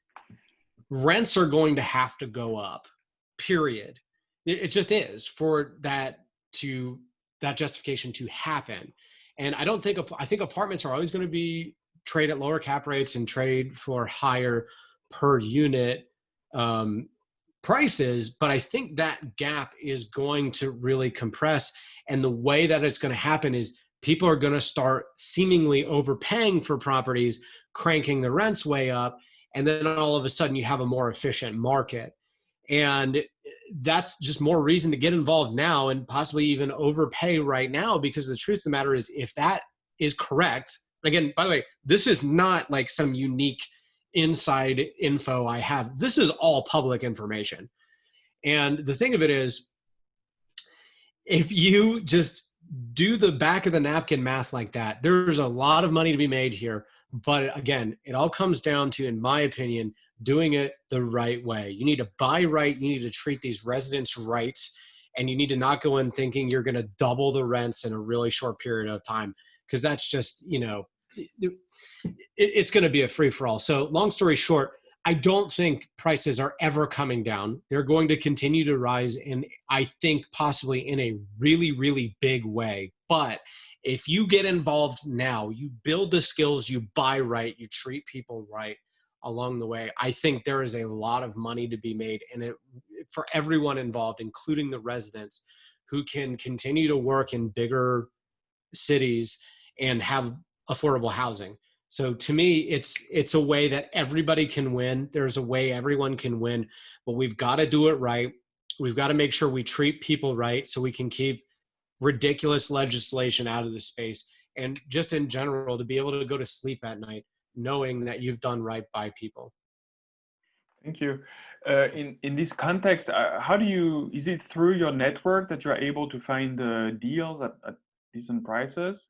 rents are going to have to go up, period. It just is, for that justification to happen. And I think apartments are always going to be trade at lower cap rates and trade for higher per unit prices. But I think that gap is going to really compress. And the way that it's going to happen is people are going to start seemingly overpaying for properties, cranking the rents way up. And then all of a sudden you have a more efficient market. And that's just more reason to get involved now and possibly even overpay right now, because the truth of the matter is, if that is correct, again, by the way, this is not like some unique inside info I have. This is all public information. And the thing of it is, if you just do the back of the napkin math like that, there's a lot of money to be made here. But again, it all comes down to, in my opinion, doing it the right way. You need to buy right. You need to treat these residents right. And you need to not go in thinking you're going to double the rents in a really short period of time, because that's just, it's going to be a free for all. So long story short, I don't think prices are ever coming down. They're going to continue to rise, and I think possibly in a really, really big way. But if you get involved now, you build the skills, you buy right, you treat people right along the way, I think there is a lot of money to be made, and for everyone involved, including the residents, who can continue to work in bigger cities and have affordable housing. So to me, it's a way that everybody can win. There's a way everyone can win, but we've got to do it right. We've got to make sure we treat people right so we can keep ridiculous legislation out of the space. And just in general, to be able to go to sleep at night knowing that you've done right by people. Thank you. In this context, is it through your network that you're able to find deals at decent prices?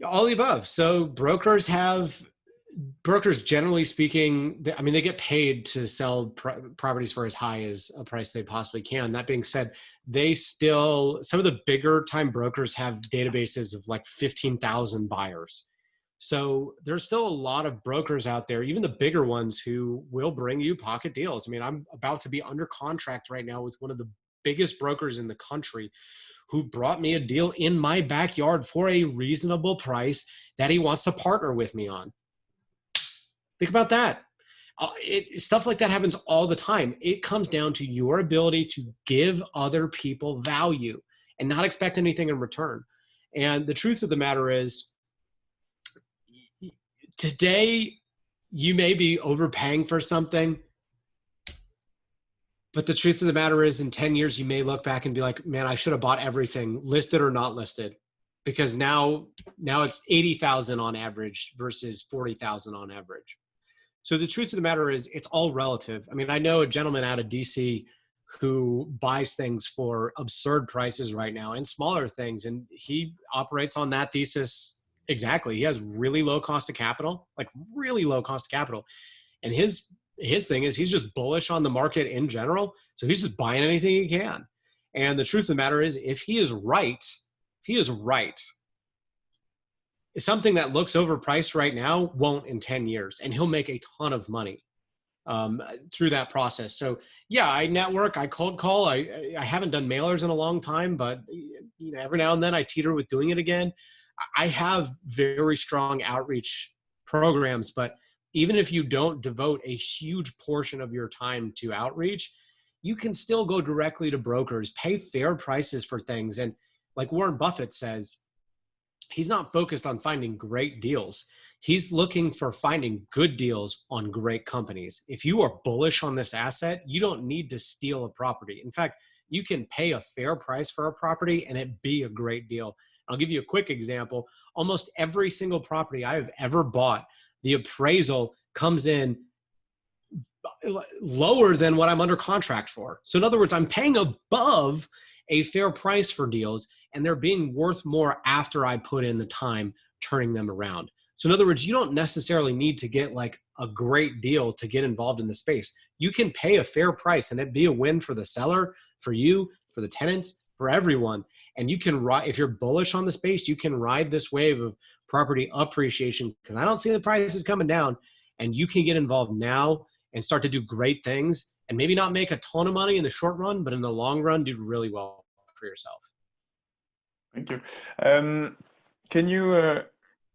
All the above. So brokers, generally speaking, they get paid to sell properties for as high as a price they possibly can. That being said, some of the bigger time brokers have databases of like 15,000 buyers. So there's still a lot of brokers out there, even the bigger ones, who will bring you pocket deals. I'm about to be under contract right now with one of the biggest brokers in the country, who brought me a deal in my backyard for a reasonable price that he wants to partner with me on. Think about that. Stuff like that happens all the time. It comes down to your ability to give other people value and not expect anything in return. And the truth of the matter is, today you may be overpaying for something. But the truth of the matter is, in 10 years, you may look back and be like, man, I should have bought everything, listed or not listed, because now it's 80,000 on average versus 40,000 on average. So the truth of the matter is, it's all relative. I mean, I know a gentleman out of DC who buys things for absurd prices right now and smaller things, and he operates on that thesis exactly. He has really low cost of capital, like really low cost of capital. And his thing is he's just bullish on the market in general. So he's just buying anything he can. And the truth of the matter is, if he is right, something that looks overpriced right now won't in 10 years, and he'll make a ton of money through that process. So yeah, I network, I cold call. I haven't done mailers in a long time, but every now and then I teeter with doing it again. I have very strong outreach programs, but even if you don't devote a huge portion of your time to outreach, you can still go directly to brokers, pay fair prices for things. And like Warren Buffett says, he's not focused on finding great deals. He's looking for finding good deals on great companies. If you are bullish on this asset, you don't need to steal a property. In fact, you can pay a fair price for a property and it be a great deal. I'll give you a quick example. Almost every single property I have ever bought, the appraisal comes in lower than what I'm under contract for. So in other words, I'm paying above a fair price for deals, and they're being worth more after I put in the time turning them around. So in other words, you don't necessarily need to get like a great deal to get involved in the space. You can pay a fair price and it be a win for the seller, for you, for the tenants, for everyone. And you can ride, if you're bullish on the space, you can ride this wave of property appreciation, because I don't see the prices coming down, and you can get involved now and start to do great things and maybe not make a ton of money in the short run, but in the long run, do really well for yourself. Thank you. Can you,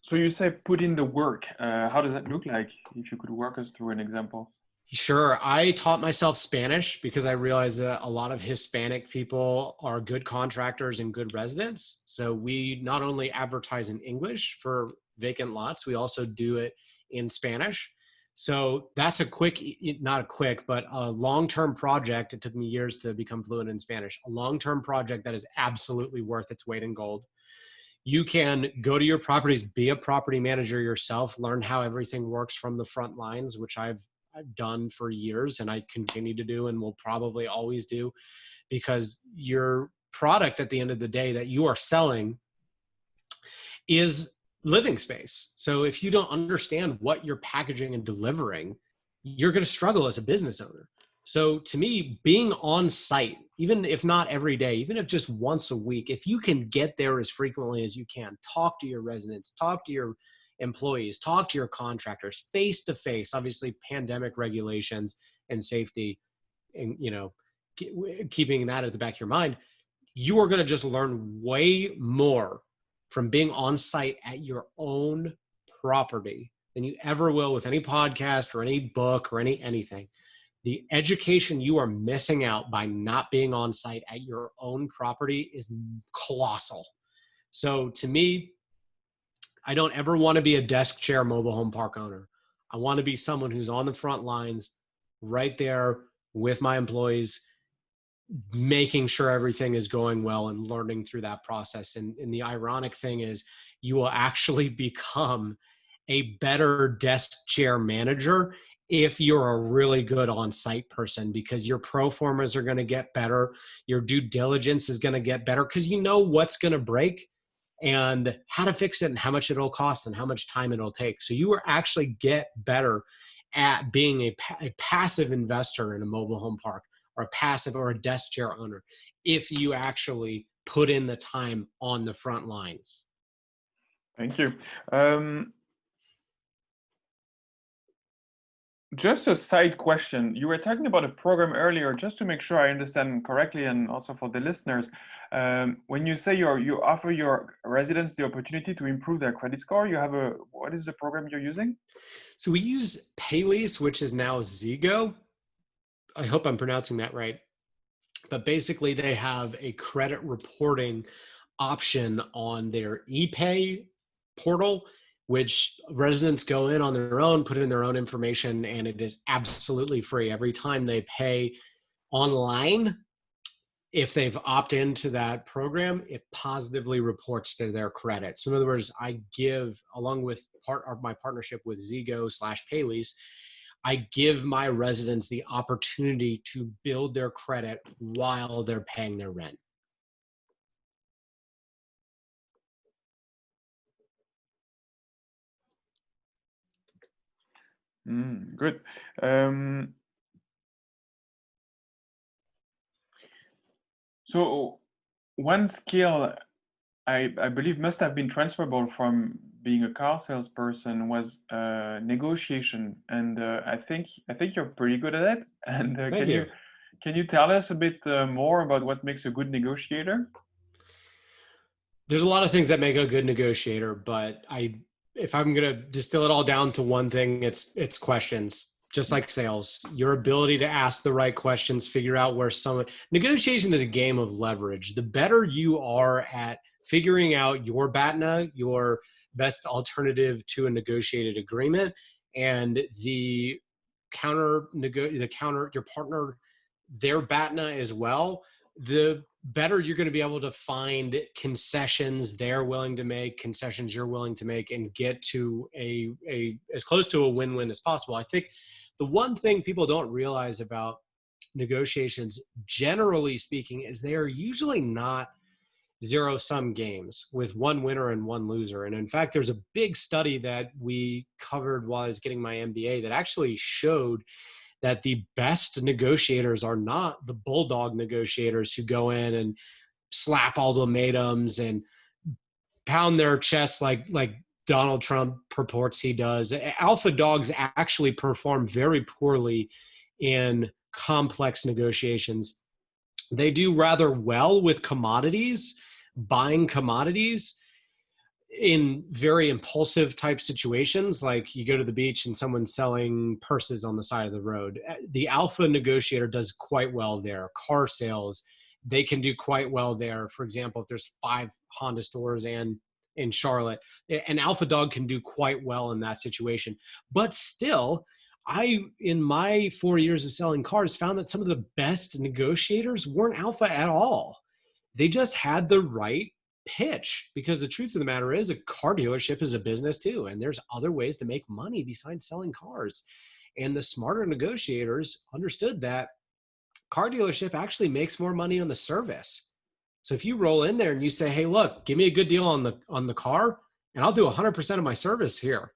so you say put in the work. How does that look like? If you could walk us through an example. Sure. I taught myself Spanish because I realized that a lot of Hispanic people are good contractors and good residents. So we not only advertise in English for vacant lots, we also do it in Spanish. So that's a quick, not a quick, but a long-term project. It took me years to become fluent in Spanish. A long-term project that is absolutely worth its weight in gold. You can go to your properties, be a property manager yourself, learn how everything works from the front lines, which I've done for years and I continue to do and will probably always do, because your product at the end of the day that you are selling is living space. So if you don't understand what you're packaging and delivering, you're going to struggle as a business owner. So to me, being on site, even if not every day, even if just once a week, if you can get there as frequently as you can, talk to your residents, talk to your employees, talk to your contractors face to face, obviously pandemic regulations and safety, and keeping that at the back of your mind, you are going to just learn way more from being on site at your own property than you ever will with any podcast or any book or anything. The education you are missing out by not being on site at your own property is colossal. So to me, I don't ever want to be a desk chair mobile home park owner. I want to be someone who's on the front lines, right there with my employees, making sure everything is going well and learning through that process. And the ironic thing is, you will actually become a better desk chair manager if you're a really good on-site person, because your pro formas are going to get better. Your due diligence is going to get better because you know what's going to break and how to fix it and how much it'll cost and how much time it'll take. So you will actually get better at being a passive investor in a mobile home park, or a passive or a desk chair owner, if you actually put in the time on the front lines. Thank you. Just a side question. You were talking about a program earlier, just to make sure I understand correctly, and also for the listeners. When you say you offer your residents the opportunity to improve their credit score, what is the program you're using? So we use Paylease, which is now Zego. I hope I'm pronouncing that right. But basically they have a credit reporting option on their ePay portal, which residents go in on their own, put in their own information, and it is absolutely free. Every time they pay online, if they've opted into that program, it positively reports to their credit. So in other words, I give, along with my partnership with Zego/Paylease, I give my residents the opportunity to build their credit while they're paying their rent. Good. So one skill I believe must have been transferable from being a car salesperson was negotiation, and I think you're pretty good at it. And Thank you. can you tell us a bit more about what makes a good negotiator? There's a lot of things that make a good negotiator, but if I'm going to distill it all down to one thing, it's questions. Just like sales, your ability to ask the right questions, figure out where negotiation is a game of leverage. The better you are at figuring out your BATNA, your best alternative to a negotiated agreement, and your partner, their BATNA as well, the better you're going to be able to find concessions they're willing to make, concessions you're willing to make, and get to a as close to a win-win as possible. I think the one thing people don't realize about negotiations, generally speaking, is they are usually not zero-sum games with one winner and one loser. And in fact, there's a big study that we covered while I was getting my MBA that actually showed that the best negotiators are not the bulldog negotiators who go in and slap ultimatums and pound their chests like Donald Trump purports he does. Alpha dogs actually perform very poorly in complex negotiations. They do rather well with commodities, buying commodities in very impulsive type situations, like you go to the beach and someone's selling purses on the side of the road. The alpha negotiator does quite well there. Car sales, they can do quite well there. For example, if there's 5 Honda stores and in Charlotte, an alpha dog can do quite well in that situation. But still, in my 4 years of selling cars, found that some of the best negotiators weren't alpha at all. They just had the right pitch, because the truth of the matter is a car dealership is a business too, and there's other ways to make money besides selling cars. And the smarter negotiators understood that car dealership actually makes more money on the service. So if you roll in there and you say, hey, look, give me a good deal on the car and I'll do 100% of my service here,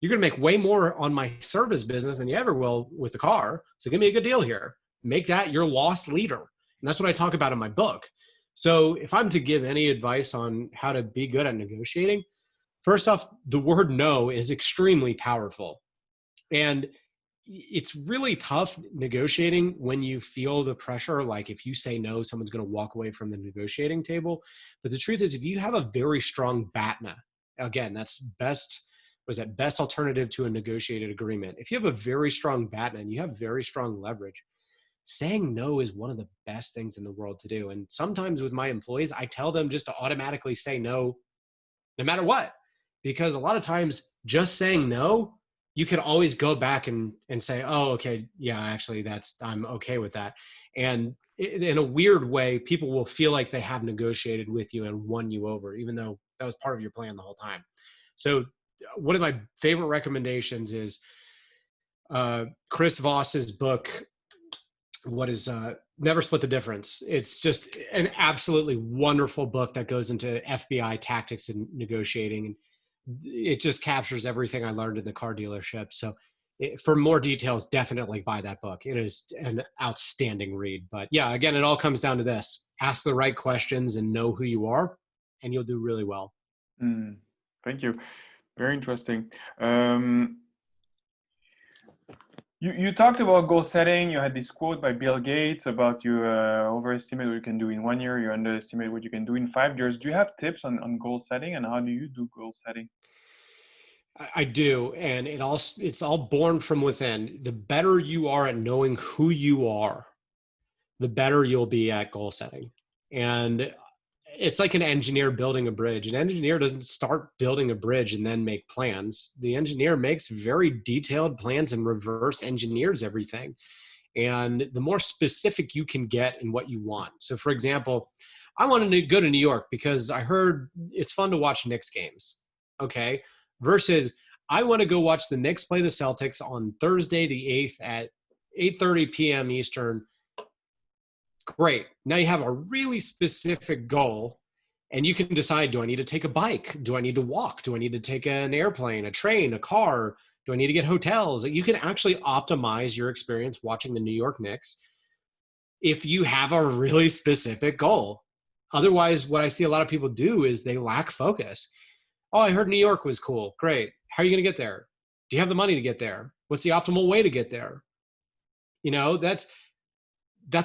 you're going to make way more on my service business than you ever will with the car. So give me a good deal here. Make that your loss leader. And that's what I talk about in my book. So if I'm to give any advice on how to be good at negotiating, first off, the word no is extremely powerful. And it's really tough negotiating when you feel the pressure. Like if you say no, someone's going to walk away from the negotiating table. But the truth is, if you have a very strong BATNA, again, that's best alternative to a negotiated agreement. If you have a very strong BATNA and you have very strong leverage, saying no is one of the best things in the world to do. And sometimes with my employees, I tell them just to automatically say no, no matter what, because a lot of times just saying no, you can always go back and say, oh, okay, yeah, actually I'm okay with that. And in a weird way, people will feel like they have negotiated with you and won you over, even though that was part of your plan the whole time. So one of my favorite recommendations is Chris Voss's book, Never Split the Difference. It's just an absolutely wonderful book that goes into FBI tactics and negotiating. And it just captures everything I learned in the car dealership. So for more details, definitely buy that book. It is an outstanding read. But yeah, again, it all comes down to this: ask the right questions and know who you are, and you'll do really well. Thank you. Very interesting. You talked about goal setting. You had this quote by Bill Gates about you overestimate what you can do in 1 year, you underestimate what you can do in 5 years. Do you have tips on goal setting, and how do you do goal setting? I do, and it's all born from within. The better you are at knowing who you are, the better you'll be at goal setting. And it's like an engineer building a bridge. An engineer doesn't start building a bridge and then make plans. The engineer makes very detailed plans and reverse engineers everything. And the more specific you can get in what you want. So for example, I wanted to go to New York because I heard it's fun to watch Knicks games. Okay. Versus I want to go watch the Knicks play the Celtics on Thursday, the 8th at 8:30 p.m. Eastern. Great. Now you have a really specific goal and you can decide, do I need to take a bike? Do I need to walk? Do I need to take an airplane, a train, a car? Do I need to get hotels? You can actually optimize your experience watching the New York Knicks if you have a really specific goal. Otherwise, what I see a lot of people do is they lack focus. Oh, I heard New York was cool. Great. How are you going to get there? Do you have the money to get there? What's the optimal way to get there? You know, that's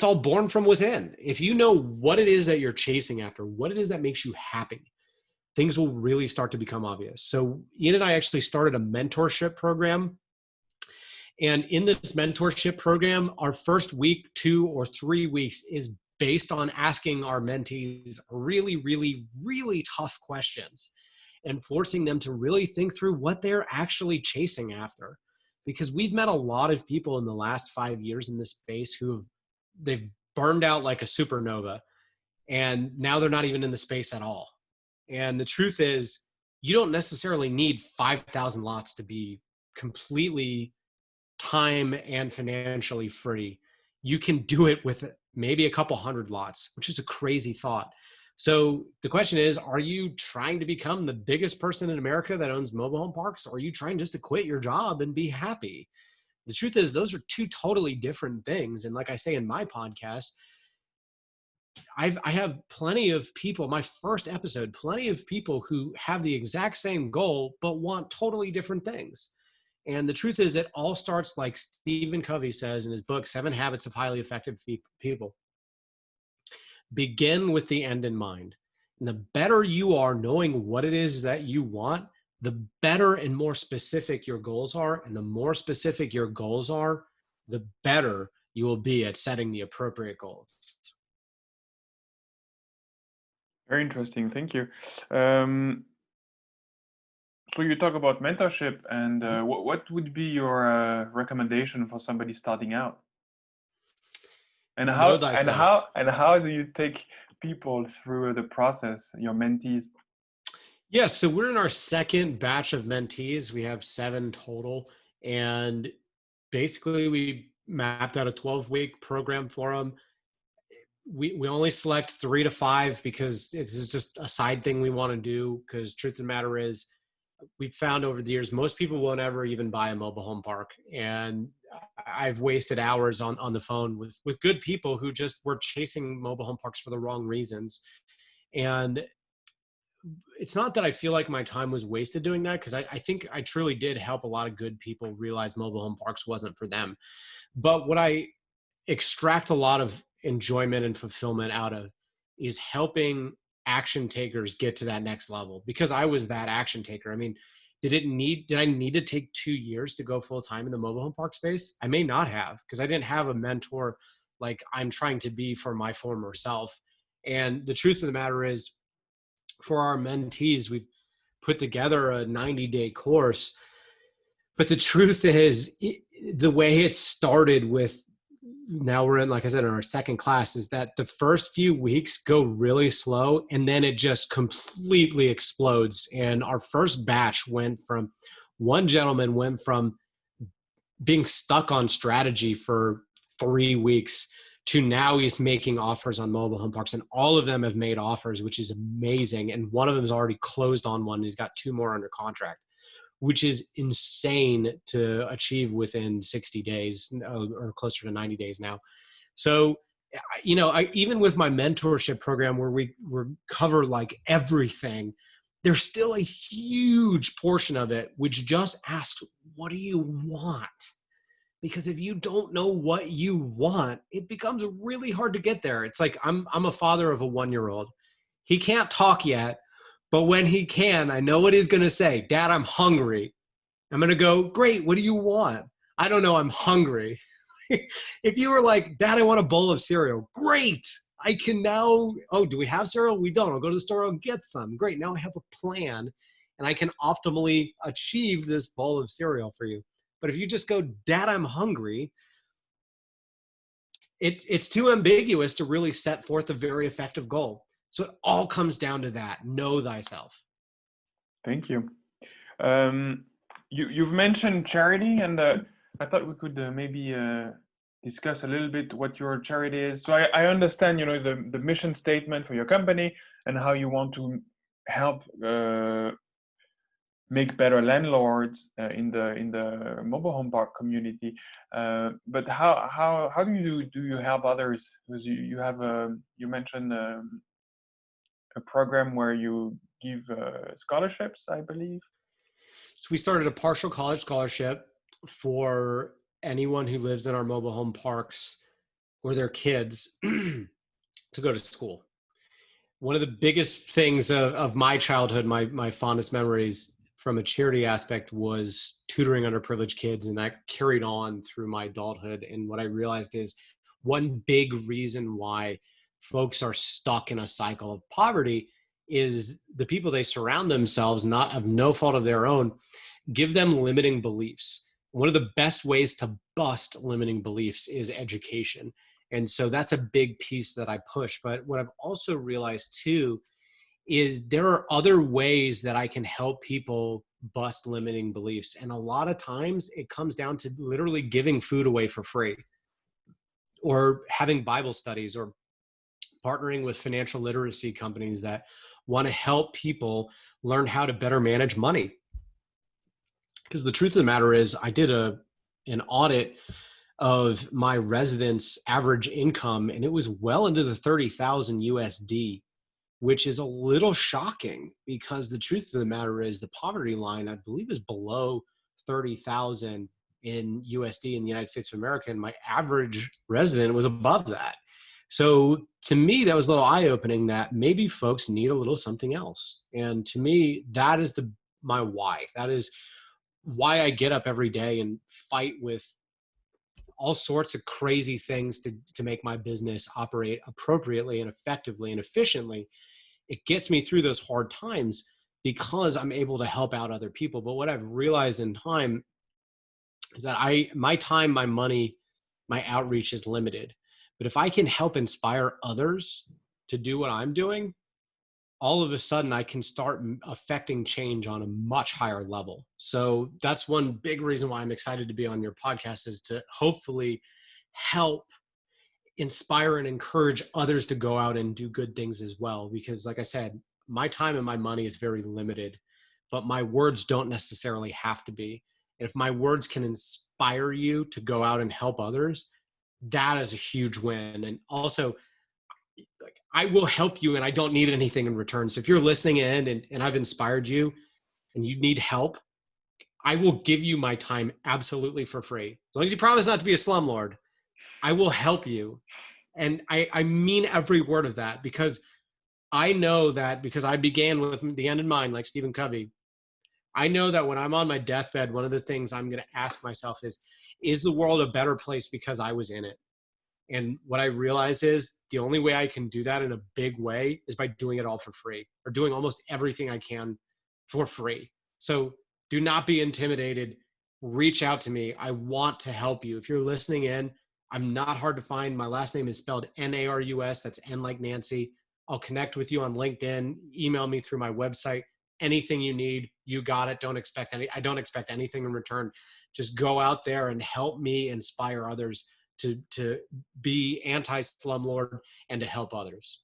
all born from within. If you know what it is that you're chasing after, what it is that makes you happy, things will really start to become obvious. So Ian and I actually started a mentorship program. And in this mentorship program, our first week, 2 or 3 weeks is based on asking our mentees really, really, really tough questions and forcing them to really think through what they're actually chasing after. Because we've met a lot of people in the last 5 years in this space they've burned out like a supernova and now they're not even in the space at all. And the truth is, you don't necessarily need 5,000 lots to be completely time and financially free. You can do it with maybe a couple hundred lots, which is a crazy thought. So the question is, are you trying to become the biggest person in America that owns mobile home parks? Or are you trying just to quit your job and be happy? The truth is, those are two totally different things. And like I say in my podcast, I have plenty of people, my first episode, plenty of people who have the exact same goal, but want totally different things. And the truth is, it all starts, like Stephen Covey says in his book, 7 Habits of Highly Effective People. Begin with the end in mind. And the better you are knowing what it is that you want, the better and more specific your goals are. And the more specific your goals are, the better you will be at setting the appropriate goals. Very interesting. Thank you. So you talk about mentorship, and what would be your recommendation for somebody starting out? And Know thyself. how do you take people through the process, your mentees? Yes, so we're in our second batch of mentees. We have 7 total, and basically we mapped out a 12-week program for them. We only select 3 to 5 because it's just a side thing we want to do, because truth of the matter is, we've found over the years, most people won't ever even buy a mobile home park. And I've wasted hours on the phone with good people who just were chasing mobile home parks for the wrong reasons. And it's not that I feel like my time was wasted doing that, because I think I truly did help a lot of good people realize mobile home parks wasn't for them. But what I extract a lot of enjoyment and fulfillment out of is helping action takers get to that next level, because I was that action taker. I mean, did I need to take 2 years to go full time in the mobile home park space? I may not have, because I didn't have a mentor like I'm trying to be for my former self. And the truth of the matter is, for our mentees, we've put together a 90-day course. But the truth is, the way it started with, now we're in, like I said, in our second class, is that the first few weeks go really slow and then it just completely explodes. And our first batch one gentleman went from being stuck on strategy for 3 weeks to now he's making offers on mobile home parks, and all of them have made offers, which is amazing. And one of them has already closed on one. He's got 2 more under contract, which is insane to achieve within 60 days or closer to 90 days now. So, you know, even with my mentorship program where we cover like everything, there's still a huge portion of it which just asks, what do you want? Because if you don't know what you want, it becomes really hard to get there. It's like I'm a father of a 1-year-old. He can't talk yet, but when he can, I know what he's going to say. Dad, I'm hungry. I'm going to go, great, what do you want? I don't know, I'm hungry. If you were like, Dad, I want a bowl of cereal. Great. I can now, oh, do we have cereal? We don't. I'll go to the store, I'll get some. Great, now I have a plan and I can optimally achieve this bowl of cereal for you. But if you just go, Dad, I'm hungry, it's too ambiguous to really set forth a very effective goal. So it all comes down to that. Know thyself. Thank you. You've mentioned charity, and I thought we could maybe discuss a little bit what your charity is. So I understand, the mission statement for your company and how you want to help make better landlords in the mobile home park community. But how do you help others? Because you have you mentioned a program where you give scholarships, I believe. So we started a partial college scholarship for anyone who lives in our mobile home parks or their kids to go to school. One of the biggest things of my childhood, my fondest memories from a charity aspect, was tutoring underprivileged kids, and that carried on through my adulthood. And what I realized is one big reason why folks are stuck in a cycle of poverty is the people they surround themselves, not of no fault of their own, give them limiting beliefs. One of the best ways to bust limiting beliefs is education. And so that's a big piece that I push. But what I've also realized too is there are other ways that I can help people bust limiting beliefs. And a lot of times it comes down to literally giving food away for free, or having Bible studies, or partnering with financial literacy companies that want to help people learn how to better manage money. Because the truth of the matter is, I did an audit of my residents' average income, and it was well into the 30,000 USD, which is a little shocking, because the truth of the matter is the poverty line, I believe, is below 30,000 in USD in the United States of America, and my average resident was above that. So to me, that was a little eye-opening that maybe folks need a little something else. And to me, that is my why. That is why I get up every day and fight with all sorts of crazy things to make my business operate appropriately and effectively and efficiently. It gets me through those hard times because I'm able to help out other people. But what I've realized in time is that my time, my money, my outreach is limited. But if I can help inspire others to do what I'm doing, all of a sudden I can start affecting change on a much higher level. So that's one big reason why I'm excited to be on your podcast, is to hopefully help inspire and encourage others to go out and do good things as well. Because like I said, my time and my money is very limited, but my words don't necessarily have to be. And if my words can inspire you to go out and help others, that is a huge win. And also, like, I will help you and I don't need anything in return. So if you're listening in and I've inspired you and you need help, I will give you my time absolutely for free. As long as you promise not to be a slumlord, I will help you. And I mean every word of that, because I know that, because I began with the end in mind, like Stephen Covey. I know that when I'm on my deathbed, one of the things I'm going to ask myself is the world a better place because I was in it? And what I realize is the only way I can do that in a big way is by doing it all for free, or doing almost everything I can for free. So do not be intimidated. Reach out to me. I want to help you. If you're listening in, I'm not hard to find. My last name is spelled Narus. That's N like Nancy. I'll connect with you on LinkedIn. Email me through my website. Anything you need, you got it. I don't expect anything in return. Just go out there and help me inspire others to be anti-slumlord and to help others.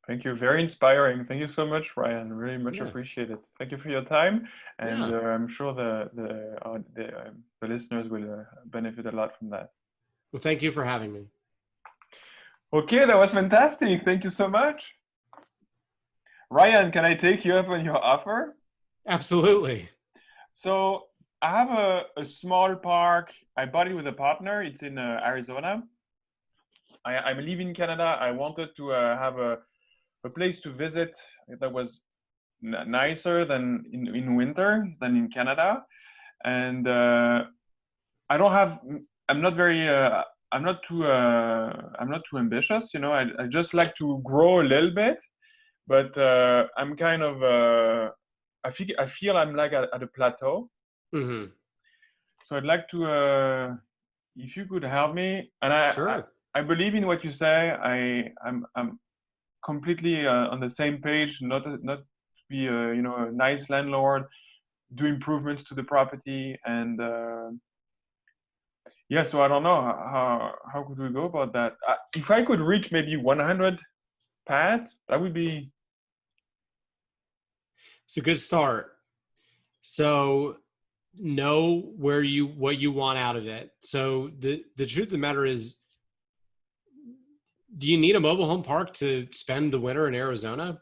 Thank you. Very inspiring. Thank you so much, Ryan. Really much Yeah. appreciated. Thank you for your time, and Yeah. I'm sure the listeners will benefit a lot from that. Well, thank you for having me. Okay, that was fantastic. Thank you so much. Ryan, can I take you up on your offer? Absolutely. So I have a small park. I bought it with a partner. It's in Arizona. I live in Canada. I wanted to have a place to visit that was nicer than in winter than in Canada. And I don't have, I'm not very, I'm not too ambitious. I just like to grow a little bit, but I'm kind of, I feel I'm like at a plateau. Mm-hmm. So I'd like to, if you could help me, and Sure. I believe in what you say. I'm completely on the same page. Not be a nice landlord, do improvements to the property, and yeah. So I don't know how could we go about that. If I could reach maybe 100 pads, that would be. It's a good start. So know what you want out of it. So the truth of the matter is, do you need a mobile home park to spend the winter in Arizona?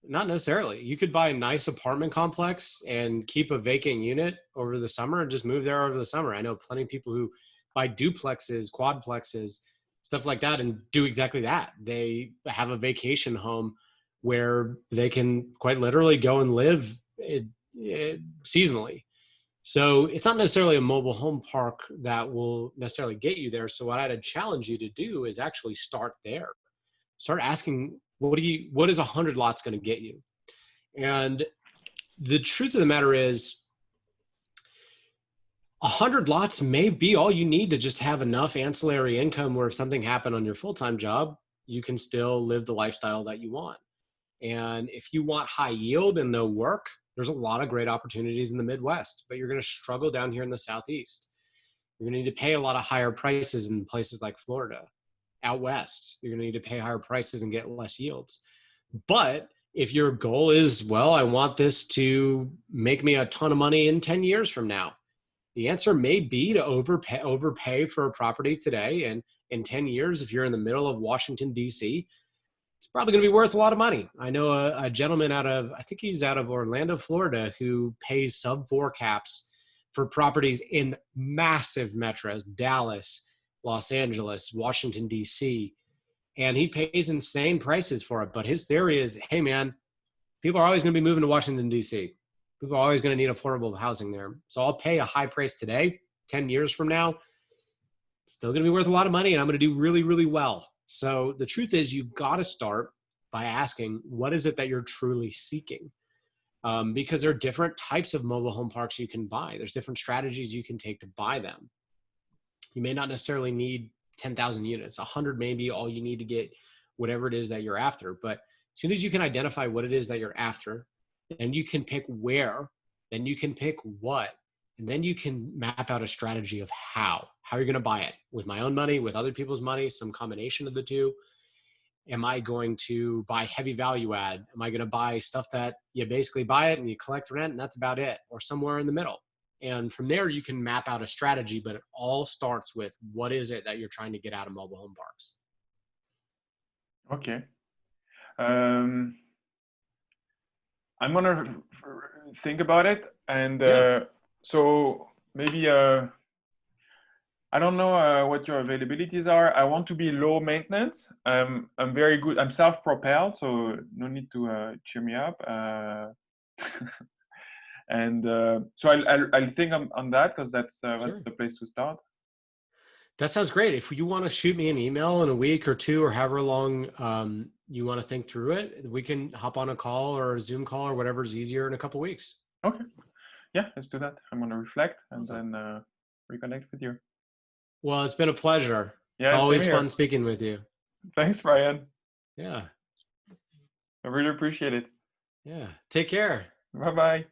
Not necessarily. You could buy a nice apartment complex and keep a vacant unit over the summer and just move there over the summer. I know plenty of people who buy duplexes, quadplexes, stuff like that, and do exactly that. They have a vacation home where they can quite literally go and live seasonally. So it's not necessarily a mobile home park that will necessarily get you there. So what I'd challenge you to do is actually start there. Start asking, what is 100 lots going to get you? And the truth of the matter is 100 lots may be all you need to just have enough ancillary income where if something happened on your full-time job, you can still live the lifestyle that you want. And if you want high yield and no work, there's a lot of great opportunities in the Midwest, but you're going to struggle down here in the Southeast. You're going to need to pay a lot of higher prices in places like Florida. Out west, you're going to need to pay higher prices and get less yields. But if your goal is, well, I want this to make me a ton of money in 10 years from now, the answer may be to overpay for a property today. And in 10 years, if you're in the middle of Washington, D.C., it's probably going to be worth a lot of money. I know a gentleman I think he's out of Orlando, Florida, who pays sub-4 caps for properties in massive metros, Dallas, Los Angeles, Washington, D.C., and he pays insane prices for it. But his theory is, hey, man, people are always going to be moving to Washington, D.C. People are always going to need affordable housing there. So I'll pay a high price today, 10 years from now, it's still going to be worth a lot of money, and I'm going to do really, really well. So the truth is you've got to start by asking, what is it that you're truly seeking? Because there are different types of mobile home parks you can buy. There's different strategies you can take to buy them. You may not necessarily need 10,000 units. 100 may be all you need to get whatever it is that you're after. But as soon as you can identify what it is that you're after, and you can pick where, then you can pick what, and then you can map out a strategy of how you're going to buy it, with my own money, with other people's money, some combination of the two. Am I going to buy heavy value add? Am I going to buy stuff that you basically buy it and you collect rent and that's about it, or somewhere in the middle? And from there, you can map out a strategy, but it all starts with what is it that you're trying to get out of mobile home parks? Okay. I'm going to think about it. And so maybe, I don't know what your availabilities are. I want to be low maintenance. I'm very good. I'm self-propelled, so no need to cheer me up. And so I'll think on that, because that's Sure. the place to start. That sounds great. If you want to shoot me an email in a week or two, or however long you want to think through it, we can hop on a call or a Zoom call or whatever's easier in a couple of weeks. Okay. Yeah, let's do that. I'm going to reflect and Awesome. then reconnect with you. Well, it's been a pleasure. Yeah, It's always same here. fun speaking with you. Thanks, Brian. Yeah. I really appreciate it. Yeah. Take care. Bye-bye.